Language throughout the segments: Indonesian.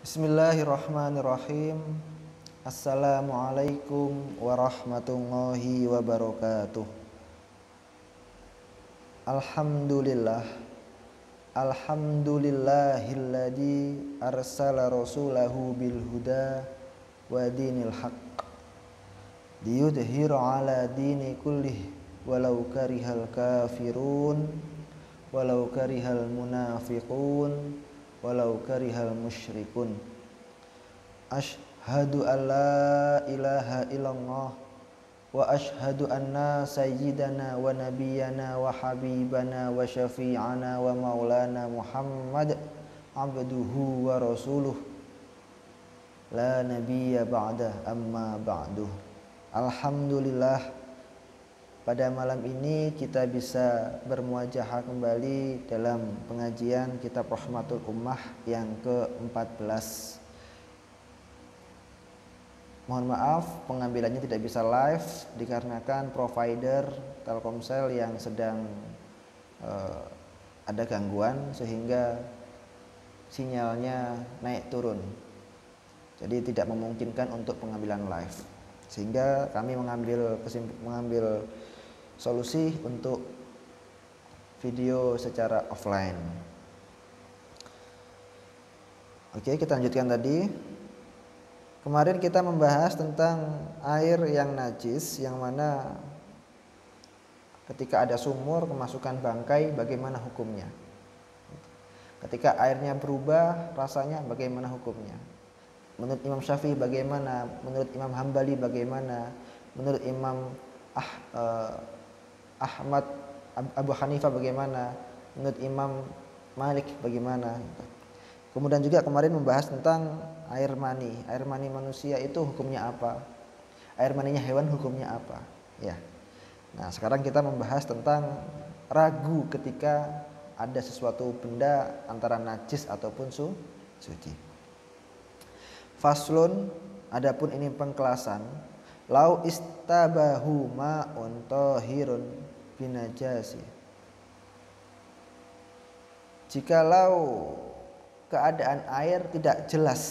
Bismillahirrahmanirrahim. Assalamualaikum warahmatullahi wabarakatuh. Alhamdulillah. Alhamdulillahilladzi arsala rasulahu bil huda wa dinil haqq liyudhhira ala dini kullih walau karihal kafirun walau karihal munafiqun walau karihal musyrikun. Ashhadu an la ilaha illallah wa ashhadu anna sayyidana wa nabiyyana wa habibana wa syafi'ana wa maulana Muhammad abduhu wa rasuluh la nabiyya ba'dah amma ba'duh. Alhamdulillah, pada malam ini kita bisa bermuajahah kembali dalam pengajian kitab Rahmatul Ummah yang ke-14. Mohon maaf pengambilannya tidak bisa live dikarenakan provider Telkomsel yang sedang ada gangguan sehingga sinyalnya naik turun. Jadi tidak memungkinkan untuk pengambilan live. Sehingga kami mengambil solusi untuk video secara offline. Oke, kita lanjutkan tadi. Kemarin kita membahas tentang air yang najis, yang mana ketika ada sumur kemasukan bangkai bagaimana hukumnya. Ketika airnya berubah rasanya bagaimana hukumnya. Menurut Imam Syafi'i bagaimana, menurut Imam Hambali bagaimana, menurut Imam Ahmad Abu Hanifah bagaimana, menurut Imam Malik bagaimana. Kemudian juga kemarin membahas tentang air mani. Air mani manusia itu hukumnya apa? Air maninya hewan hukumnya apa? Ya. Nah, sekarang kita membahas tentang ragu ketika ada sesuatu benda antara najis ataupun suci. Faslun, adapun ini pengkelasan. Lau istabahu ma'un tahirun binajasi. Jikalau keadaan air tidak jelas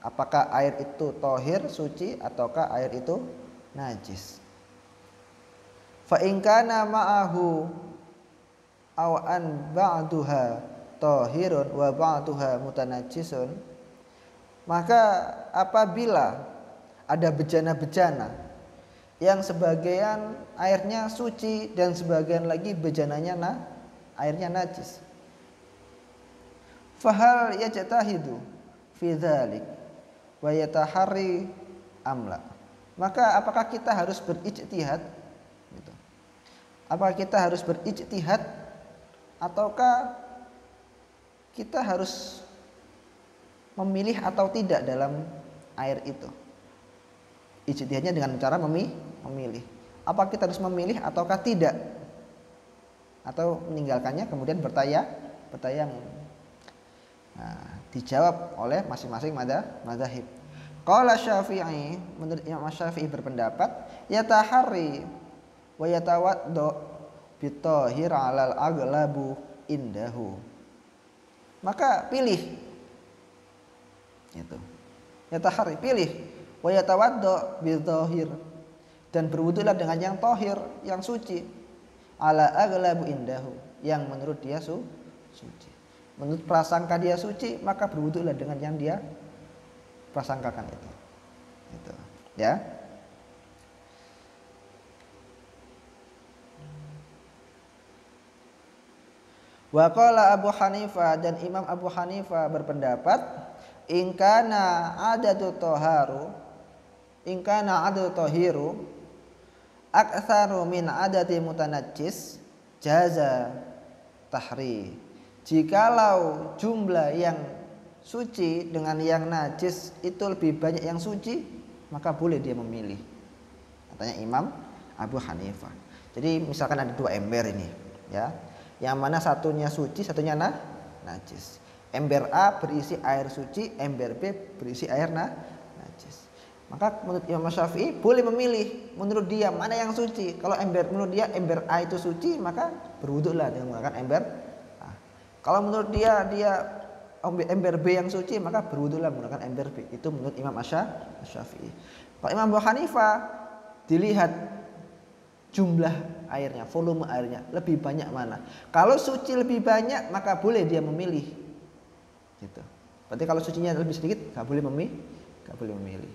apakah air itu tahir suci ataukah air itu najis. Fa in kana ma'ahu aw an ba'duha tahirun wa ba'duha mutanajjisun, maka apabila ada bejana-bejana yang sebagian airnya suci dan sebagian lagi bejananya airnya najis, fahal yajtahidu fi dzalik wa yataharri amla, maka apakah kita harus berijtihad gitu. Apakah kita harus berijtihad ataukah kita harus memilih atau tidak dalam air itu. Ijtihadnya dengan cara memilih. Apa kita harus memilih ataukah tidak? Atau meninggalkannya kemudian bertayamum. Nah, dijawab oleh masing-masing madzhab. Qala Syafi'i, menurut Imam Syafi'i berpendapat, yataharri wa yatawaddo bitahhir 'alal aghlabu indahu. Maka pilih itu. Yatahari, pilih, wa yatawaddo bidzahir, dan berwudulah dengan yang tahir, yang suci, ala aghlabu indahu, yang menurut dia suci. Menurut prasangka dia suci, maka berwudulah dengan yang dia prasangkakan itu. Itu, ya. Wa qala Abu Hanifah, dan Imam Abu Hanifah berpendapat, ingkana adatu tahiru aktsaru min adati mutanajjis jaza tahri. Jikalau jumlah yang suci dengan yang najis itu lebih banyak yang suci, maka boleh dia memilih. Katanya Imam Abu Hanifah. Jadi misalkan ada dua ember ini, ya. Yang mana satunya suci, satunya najis. Ember A berisi air suci, ember B berisi air najis. Maka menurut Imam Syafi'i boleh memilih menurut dia mana yang suci. Kalau menurut dia ember A itu suci, maka berwuduklah dengan menggunakan ember A. Kalau menurut dia ember B yang suci, maka berwudulah menggunakan ember B. Itu menurut Imam Asy-Syafi'i. Kalau Imam Abu Hanifah dilihat jumlah airnya, volume airnya lebih banyak mana. Kalau suci lebih banyak maka boleh dia memilih. Gitu. Berarti kalau sucinya lebih sedikit nggak boleh memilih.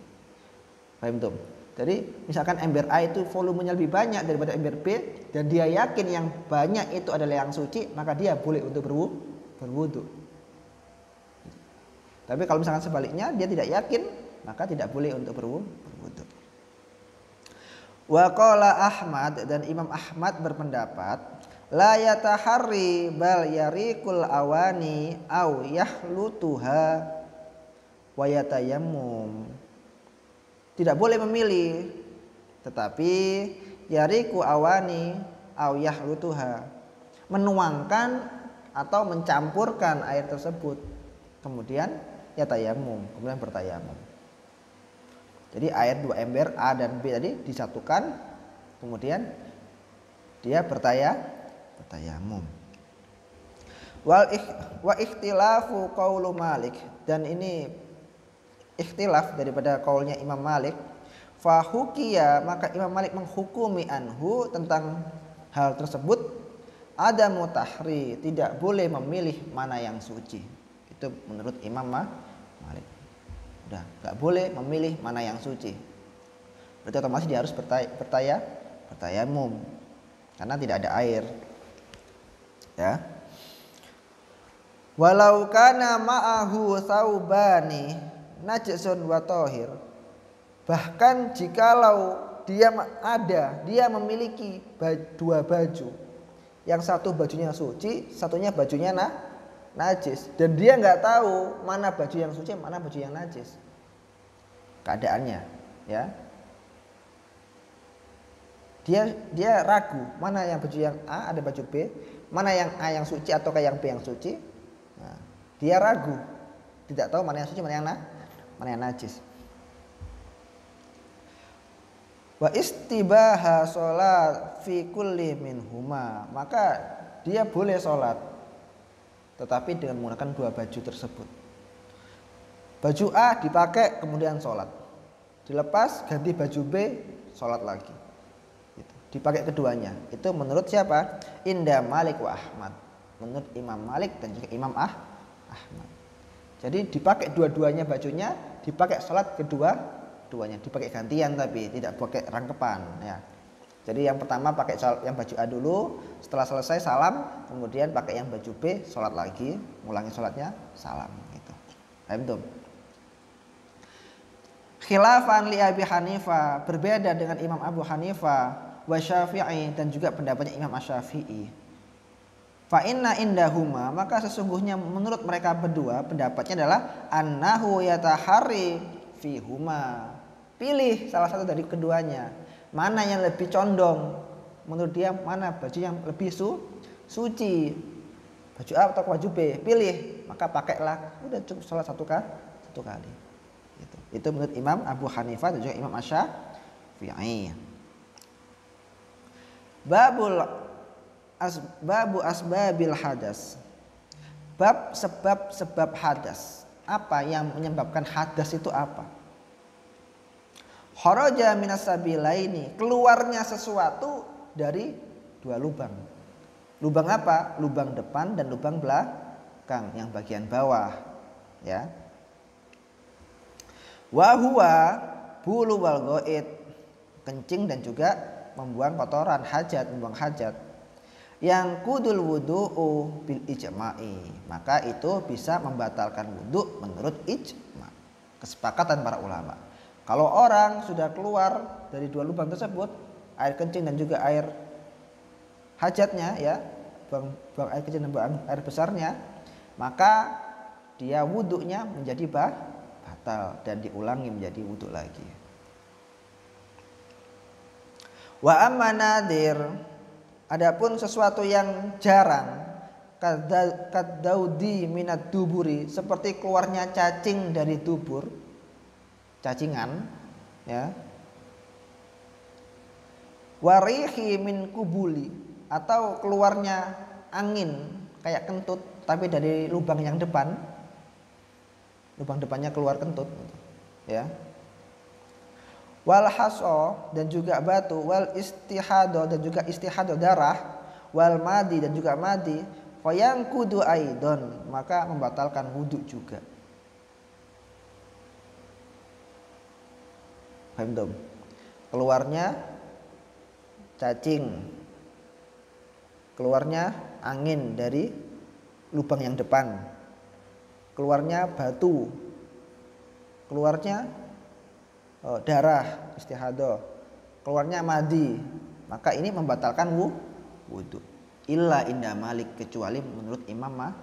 Paham tuh? Jadi misalkan ember A itu volumenya lebih banyak daripada ember B dan dia yakin yang banyak itu adalah yang suci, maka dia boleh untuk berwudu. Tapi kalau misalkan sebaliknya dia tidak yakin, maka tidak boleh untuk berwudu. Wa qala Ahmad, dan Imam Ahmad berpendapat la yataharri bal yarikul awani au yahlutuha wa yatayammum. Tidak boleh memilih, tetapi yariku awani au yahlutuha, menuangkan atau mencampurkan air tersebut, kemudian yatayammum, kemudian bertayamum. Jadi air 2 ember A dan B tadi disatukan, kemudian dia bertayamum. Wa ikhtilafu qaulu Malik, dan ini ikhtilaf daripada qaulnya Imam Malik. Fahukiya, maka Imam Malik menghukumi anhu tentang hal tersebut, ada mutahri, tidak boleh memilih mana yang suci. Itu menurut Imam Malik. Udah, nggak boleh memilih mana yang suci. Berarti otomatis dia harus bertayamum karena tidak ada air. Ya. Walau kana ma'ahu saubani najisun wa tahir. Bahkan jikalau dia memiliki 2 baju. Yang satu bajunya suci, satunya bajunya najis, dan dia nggak tahu mana baju yang suci, mana baju yang najis. Keadaannya, ya. Dia ragu mana yang baju yang A, ada baju B, mana yang A yang suci ataukah yang B yang suci. Nah, dia ragu, tidak tahu mana yang suci, mana yang najis. Wa istibaha sholat fi kulli minhuma, maka dia boleh sholat tetapi dengan menggunakan 2 baju tersebut. Baju A dipakai kemudian sholat, dilepas ganti baju B sholat lagi, gitu. Dipakai keduanya. Itu menurut siapa? Inda Malik wa Ahmad, menurut Imam Malik dan juga Imam Ahmad. Jadi dipakai dua-duanya bajunya, dipakai sholat keduanya, dipakai gantian tapi tidak pakai rangkepan, ya. Jadi yang pertama pakai yang baju A dulu, setelah selesai salam, kemudian pakai yang baju B, sholat lagi, ngulangi sholatnya, salam, gitu. Paham tuh? Khilafan li Abi Hanifah, berbeda dengan Imam Abu Hanifah, wa Syafi'i, dan juga pendapatnya Imam Asy-Syafi'i. Fa inna indahuma, maka sesungguhnya menurut mereka berdua pendapatnya adalah annahu yataharri fihuma. Pilih salah satu dari keduanya, mana yang lebih condong menurut dia, mana baju yang lebih suci, baju A atau baju B, pilih, maka pakailah, udah cukup sholat satu kali. Itu menurut Imam Abu Hanifah dan juga Imam Asy-Syafi'i. Babu asbabil hadas, bab sebab hadas. Apa yang menyebabkan hadas itu apa? Kharaja minas sabilaini, keluarnya sesuatu dari 2 lubang. Lubang apa? Lubang depan dan lubang belakang, yang bagian bawah, ya. Wa huwa bulu wal ghaid, kencing dan juga membuang kotoran, membuang hajat. Yang kudul wudu'u bil ijma'i, maka itu bisa membatalkan wudu menurut ijma', kesepakatan para ulama. Kalau orang sudah keluar dari 2 lubang tersebut, air kencing dan juga air hajatnya, ya, buang air kecil dan buang air besarnya, maka dia wudunya menjadi batal dan diulangi menjadi wudu lagi. Wa amma nadir, adapun sesuatu yang jarang, kadaudi minat duburi, seperti keluarnya cacing dari dubur, cacingan, ya. Warihi min kubuli, atau keluarnya angin kayak kentut tapi dari lubang yang depan, lubang depannya keluar kentut gitu. Ya. Wal haso dan juga batu, wal istihado dan juga istihado darah, wal madi dan juga madi, fayang kudu aidon, maka membatalkan wudhu juga. Paham dong? Keluarnya cacing, keluarnya angin dari lubang yang depan, keluarnya batu, keluarnya darah istihado, keluarnya madi, maka ini membatalkan wudhu. Illa inda Malik, kecuali menurut Imam Malik.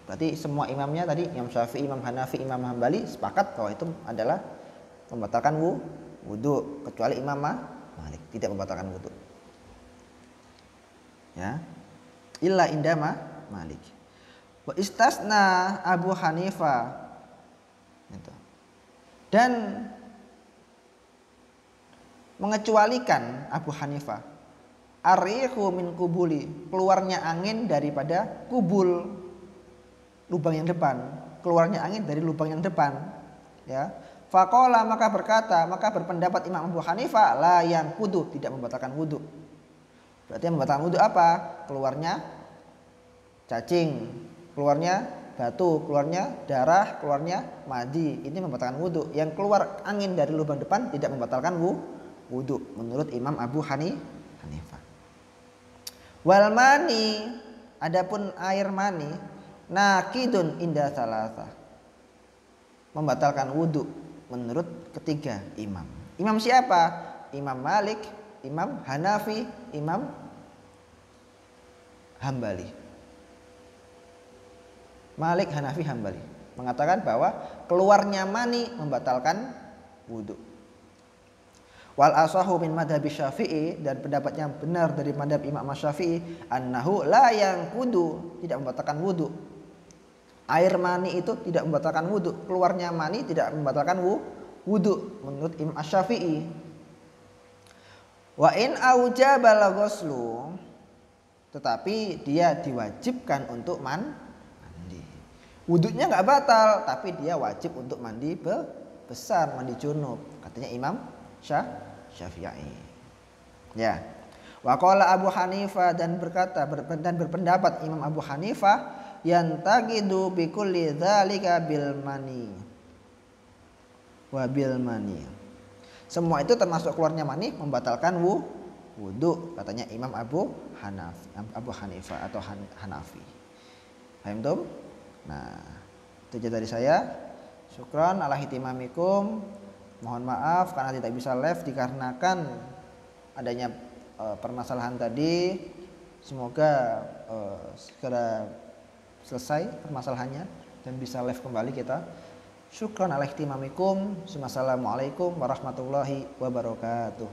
Berarti semua imamnya tadi, Imam Syafi'i, Imam Hanafi, Imam Hambali sepakat bahwa itu adalah membatalkan wudhu, kecuali Imam Malik tidak membatalkan wudhu. Ya, illa inda Malik. Wa istasna Abu Hanifah. Itu. Dan mengecualikan Abu Hanifah arihu min kubuli, keluarnya angin daripada kubul, lubang yang depan, keluarnya angin dari lubang yang depan, ya. Faqala, maka berpendapat Imam Abu Hanifah la yang kudu, tidak membatalkan wudu. Berarti yang membatalkan wudu apa? Keluarnya cacing, keluarnya batu, keluarnya darah, keluarnya madi, ini membatalkan wudu. Yang keluar angin dari lubang depan tidak membatalkan wudhu menurut Imam Abu Hanifah. Wal mani, adapun air mani, nakidun inda salasa, membatalkan wudhu menurut ketiga imam. Imam siapa? Imam Malik, Imam Hanafi, Imam Hambali. Malik, Hanafi, Hambali mengatakan bahwa keluarnya mani membatalkan wudhu. Wal asahu min madhab Syafi'i, dan pendapat yang benar dari madhab Imam Syafi'i, annahu la yang kudu, tidak membatalkan wudhu. Air mani itu tidak membatalkan wudhu, keluarnya mani tidak membatalkan wudhu menurut Imam Syafi'i. Wa in aujaba al-ghuslu, tetapi dia diwajibkan untuk mandi. Wudhunya nggak batal, tapi dia wajib untuk mandi besar, mandi junub, katanya Imam Syafi'i. Ya. Wa qala Abu Hanifah, dan berpendapat Imam Abu Hanifah, yantaqidu bi kulli dzalika bil mani wa bil mani. Semua itu termasuk keluarnya mani membatalkan wudhu, katanya Imam Abu Hanifah atau Hanafi. Paham tuh? Nah, itu aja dari saya. Syukran ala hitimamikum. Mohon maaf karena tidak bisa live dikarenakan adanya permasalahan tadi. Semoga segera selesai permasalahannya dan bisa live kembali kita. Syukran ala ihtimamikum. Wassalamualaikum warahmatullahi wabarakatuh.